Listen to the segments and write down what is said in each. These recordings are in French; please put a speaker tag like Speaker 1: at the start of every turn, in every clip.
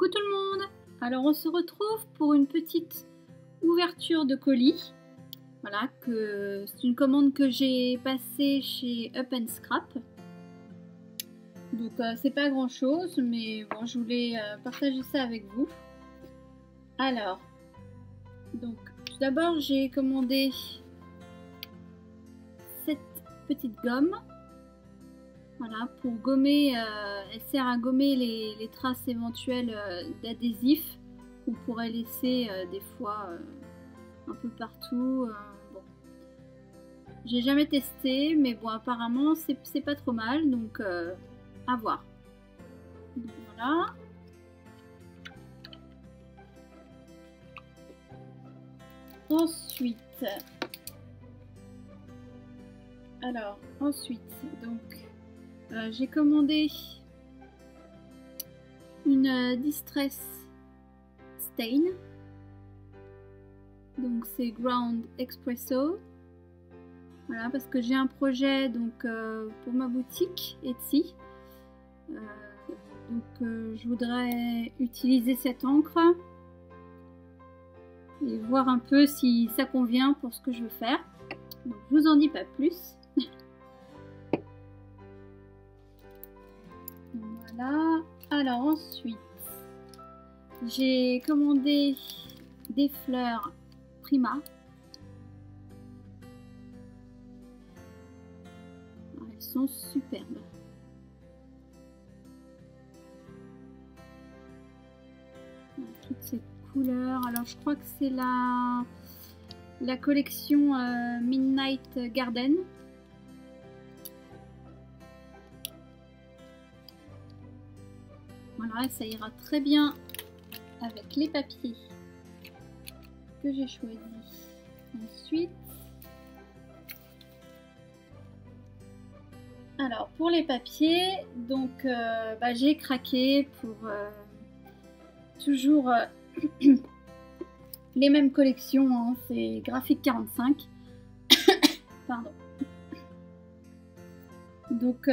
Speaker 1: Coucou tout le monde! Alors on se retrouve pour une petite ouverture de colis. Voilà, c'est une commande que j'ai passée chez Up & Scrap. Donc c'est pas grand chose, mais bon, je voulais partager ça avec vous. Alors, donc tout d'abord j'ai commandé cette petite gomme. Voilà, pour gommer, elle sert à gommer les traces éventuelles d'adhésif qu'on pourrait laisser des fois un peu partout. Bon. J'ai jamais testé, mais bon, apparemment c'est pas trop mal, donc à voir. Donc, voilà. Ensuite, donc j'ai commandé une Distress Stain. Donc c'est Ground Espresso. Voilà, parce que j'ai un projet donc pour ma boutique Etsy. Je voudrais utiliser cette encre et voir un peu si ça convient pour ce que je veux faire. Donc je vous en dis pas plus. Voilà. Alors ensuite, j'ai commandé des fleurs Prima. Elles sont superbes. Toutes ces couleurs. Alors je crois que c'est la collection Midnight Garden. Voilà, ça ira très bien avec les papiers que j'ai choisis. Ensuite, alors pour les papiers, donc j'ai craqué pour toujours les mêmes collections, hein, c'est Graphic 45. Pardon. Donc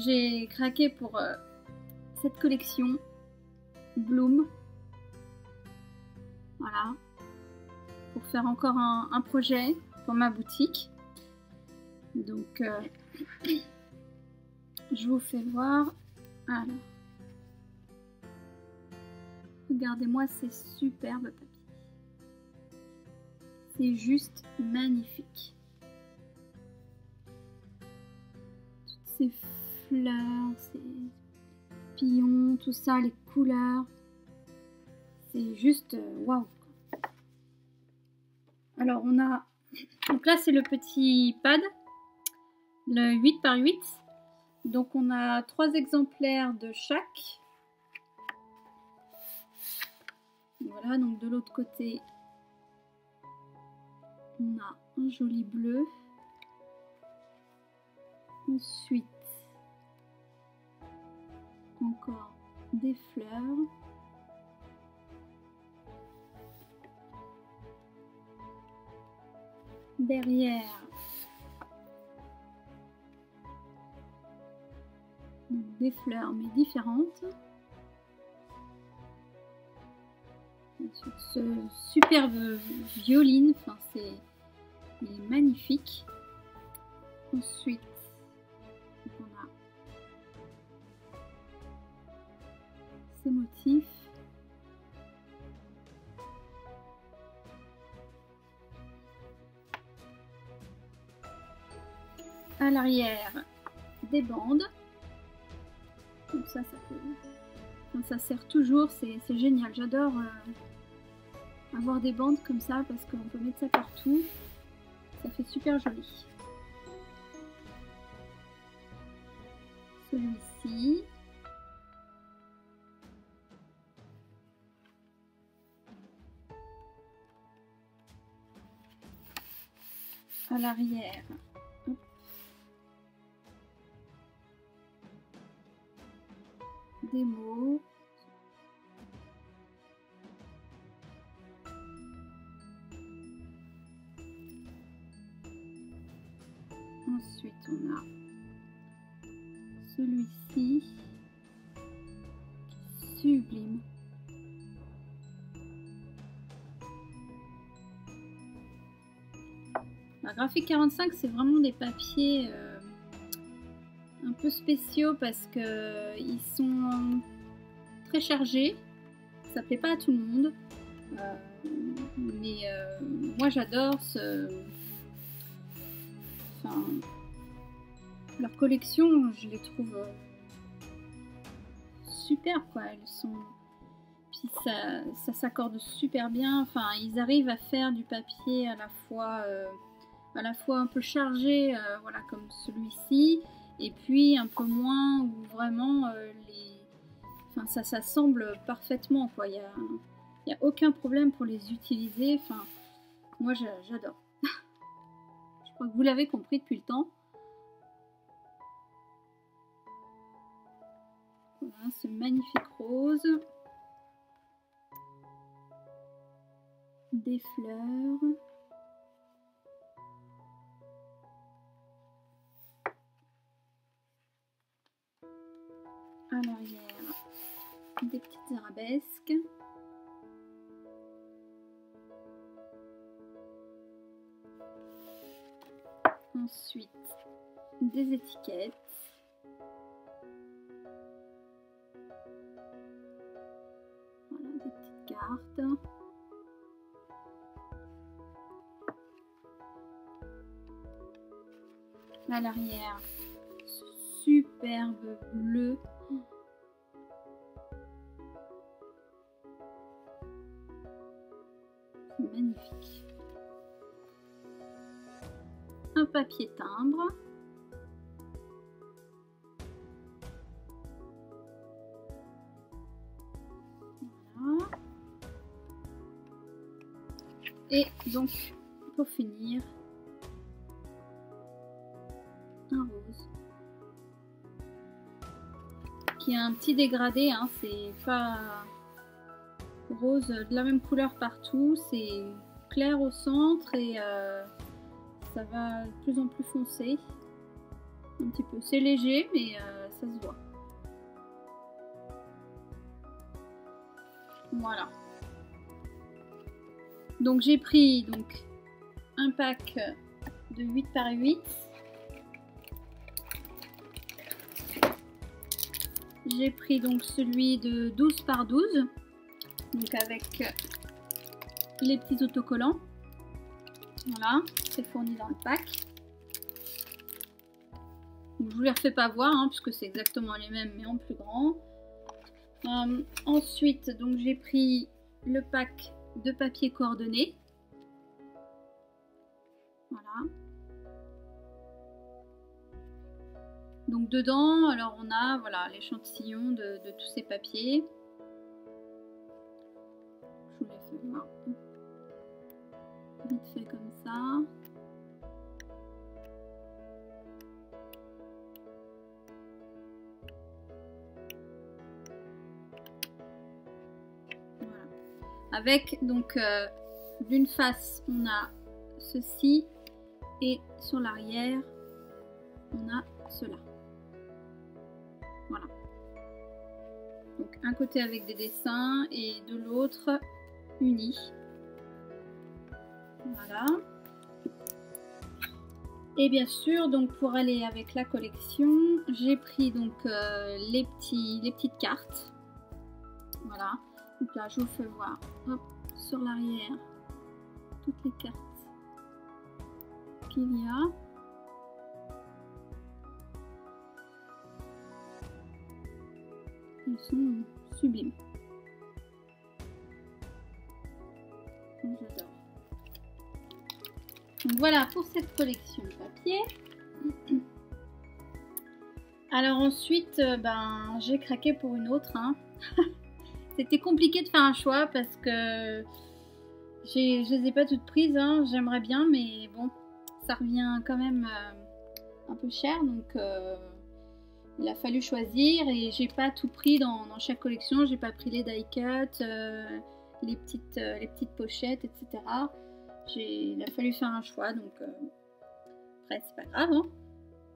Speaker 1: j'ai craqué pour cette collection Bloom. Voilà, pour faire encore un projet pour ma boutique. Donc je vous fais voir. Alors, regardez-moi ces superbes papiers. C'est juste magnifique. Toutes ces fleurs, ces papillons, tout ça, les couleurs. C'est juste waouh. Alors on a, donc là c'est le petit pad, le 8 par 8. Donc on a 3 exemplaires de chaque. Voilà, donc de l'autre côté, on a un joli bleu. Ensuite, encore des fleurs. Derrière, des fleurs mais différentes. Sur ce superbe violine, enfin il est magnifique. Ensuite, on a ces motifs. À l'arrière, des bandes. Comme ça peut... Enfin, ça sert toujours, c'est génial. J'adore avoir des bandes comme ça parce qu'on peut mettre ça partout. Ça fait super joli. Celui-ci. À l'arrière. Des mots. Ensuite, on a celui-ci, sublime. La Graphic 45, c'est vraiment des papiers un peu spéciaux parce que ils sont très chargés. Ça plaît pas à tout le monde. Mais moi j'adore enfin, leur collection, je les trouve super quoi. Elles sont... Puis ça s'accorde super bien. Enfin, ils arrivent à faire du papier à la fois un peu chargé, voilà, comme celui-ci, et puis un peu moins où vraiment enfin, ça s'assemble parfaitement quoi. Il y a aucun problème pour les utiliser. Enfin, moi j'adore. Je crois que vous l'avez compris depuis le temps. Voilà, ce magnifique rose. Des fleurs. À l'arrière, des petites arabesques. Ensuite, des étiquettes. Voilà, des petites cartes. À l'arrière, superbe bleu. C'est magnifique. Un papier timbre. Voilà. Et donc, pour finir, un rose. Qui a un petit dégradé, hein, c'est pas rose de la même couleur partout, c'est clair au centre et ça va de plus en plus foncé. Un petit peu, c'est léger mais ça se voit. Voilà. Donc j'ai pris donc un pack de 8 par 8. J'ai pris donc celui de 12 par 12. Donc avec les petits autocollants. Voilà, c'est fourni dans le pack. Donc, je vous les refais pas voir hein, puisque c'est exactement les mêmes mais en plus grand. Ensuite, donc j'ai pris le pack de papier coordonné. Voilà. Donc dedans, alors on a voilà l'échantillon de tous ces papiers. Je vous les fais voir vite fait comme ça. Voilà. Avec donc d'une face on a ceci et sur l'arrière on a cela. Voilà. Donc un côté avec des dessins et de l'autre uni. Voilà. Et bien sûr, donc pour aller avec la collection, j'ai pris donc les petites cartes. Voilà. Donc là, je vous fais voir. Hop, sur l'arrière, toutes les cartes qu'il y a. Elles sont sublimes. J'adore. Donc voilà pour cette collection de papier. Alors ensuite, ben, j'ai craqué pour une autre. Hein. C'était compliqué de faire un choix parce que je les ai pas toutes prises. Hein. J'aimerais bien, mais bon, ça revient quand même un peu cher. Donc il a fallu choisir et j'ai pas tout pris dans chaque collection. J'ai pas pris les die cut, les petites pochettes, etc. Il a fallu faire un choix, donc après c'est pas grave.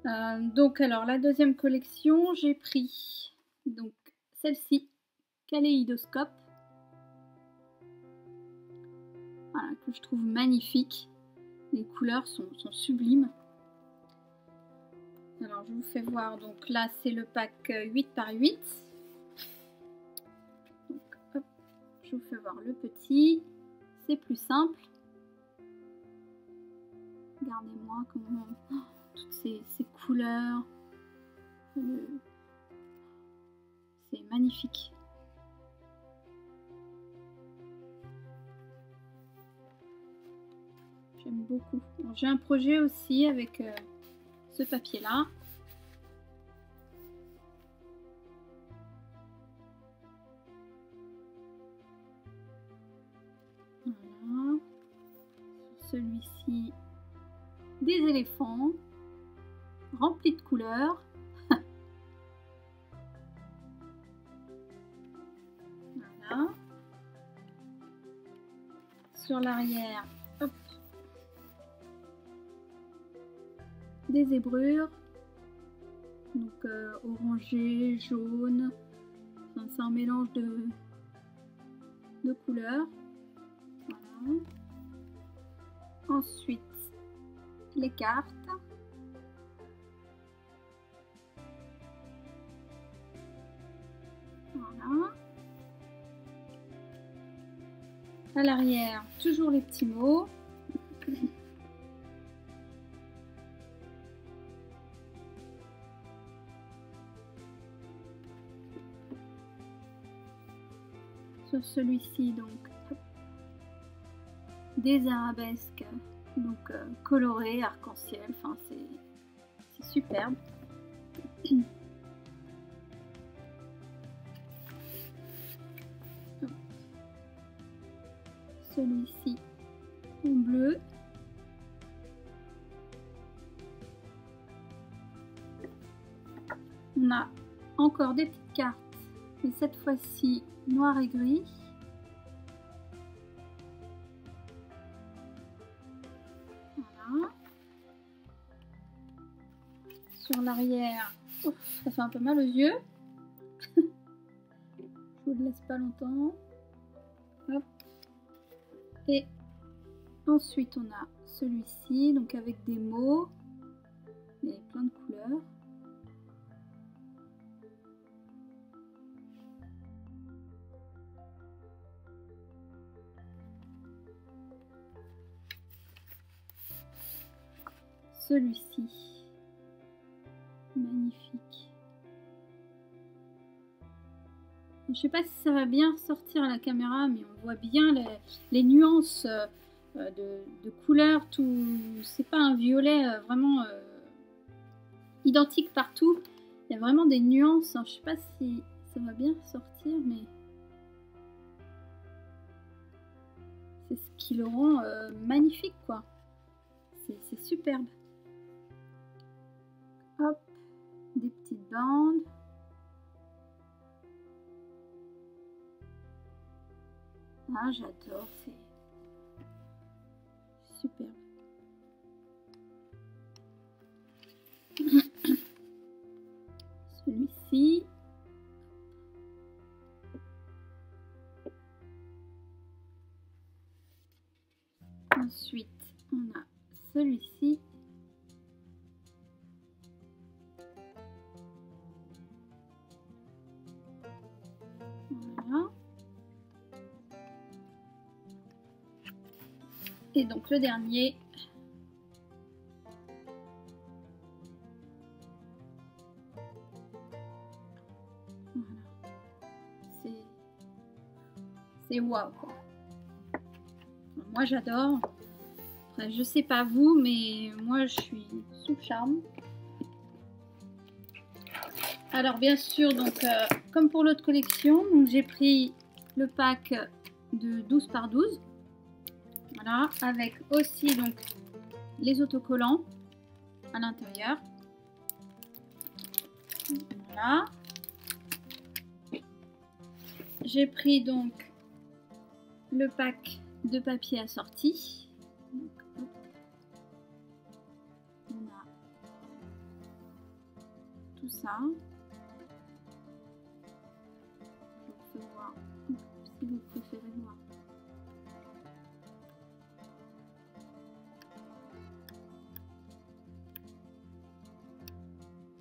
Speaker 1: Hein. Donc alors la deuxième collection, j'ai pris donc celle-ci, Kaléidoscope, voilà, que je trouve magnifique. Les couleurs sont sublimes. Alors je vous fais voir, donc là c'est le pack 8 par 8. Donc hop, je vous fais voir le petit, c'est plus simple. Regardez-moi comment toutes ces couleurs, c'est magnifique. J'aime beaucoup. J'ai un projet aussi avec ce papier là. Voilà. Celui-ci, des éléphants remplis de couleurs. Voilà. Sur l'arrière, hop, des zébrures, donc orangé, jaune, enfin, c'est un mélange de couleurs. Voilà. Ensuite, les cartes. Voilà. À l'arrière, toujours les petits mots. Sur celui-ci, donc, des arabesques, donc colorées, arc-en-ciel, enfin c'est superbe. Celui-ci en bleu. On a encore des petites cartes, mais cette fois-ci noir et gris. Voilà. Sur l'arrière, ça fait un peu mal aux yeux. Je vous le laisse pas longtemps. Hop. Et ensuite on a celui-ci, donc avec des mots et plein de couleurs. Celui-ci, magnifique. Je sais pas si ça va bien ressortir à la caméra, mais on voit bien les nuances de couleurs. Tout, c'est pas un violet vraiment identique partout. Il y a vraiment des nuances. Je sais pas si ça va bien ressortir, mais c'est ce qui le rend magnifique, quoi. C'est superbe. Hop, des petites bandes. Ah, j'adore, c'est superbe. Celui-ci. Ensuite, on a celui-ci. Voilà. Et donc le dernier. Voilà. C'est waouh, quoi. Moi j'adore. Après, je sais pas vous, mais moi je suis sous charme. Alors bien sûr, donc comme pour l'autre collection, j'ai pris le pack de 12 par 12. Voilà, avec aussi donc les autocollants à l'intérieur. Voilà. J'ai pris donc le pack de papier assorti. Donc, hop. On a tout ça. Je vous fais voir si vous préférez voir.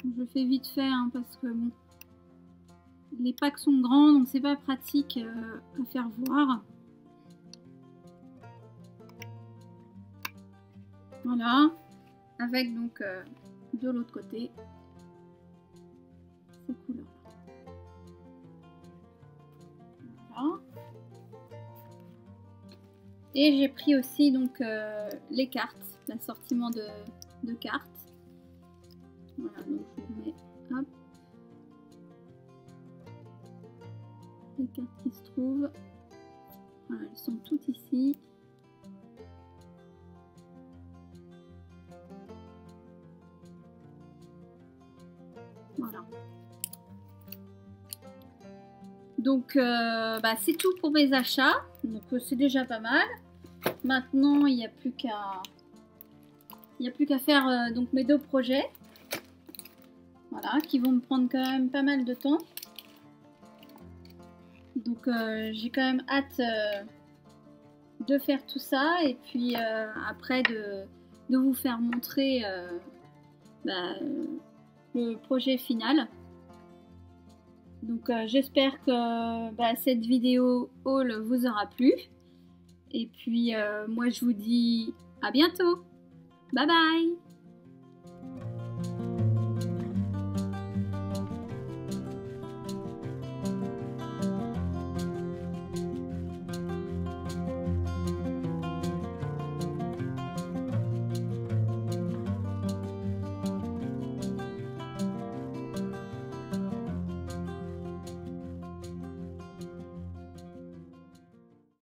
Speaker 1: Je fais vite fait hein, parce que bon, les packs sont grands donc c'est pas pratique à faire voir. Voilà, avec donc de l'autre côté ces couleurs là. Voilà. Et j'ai pris aussi donc les cartes, l'assortiment de cartes. Voilà, donc je vous mets hop les cartes qui se trouvent. Voilà, elles sont toutes ici. Voilà. Donc c'est tout pour mes achats. Donc c'est déjà pas mal. Maintenant il n'y a plus qu'à faire donc mes 2 projets. Voilà, qui vont me prendre quand même pas mal de temps. Donc j'ai quand même hâte de faire tout ça et puis après de vous faire montrer le projet final. Donc j'espère que cette vidéo haul vous aura plu. Et puis moi je vous dis à bientôt. Bye bye.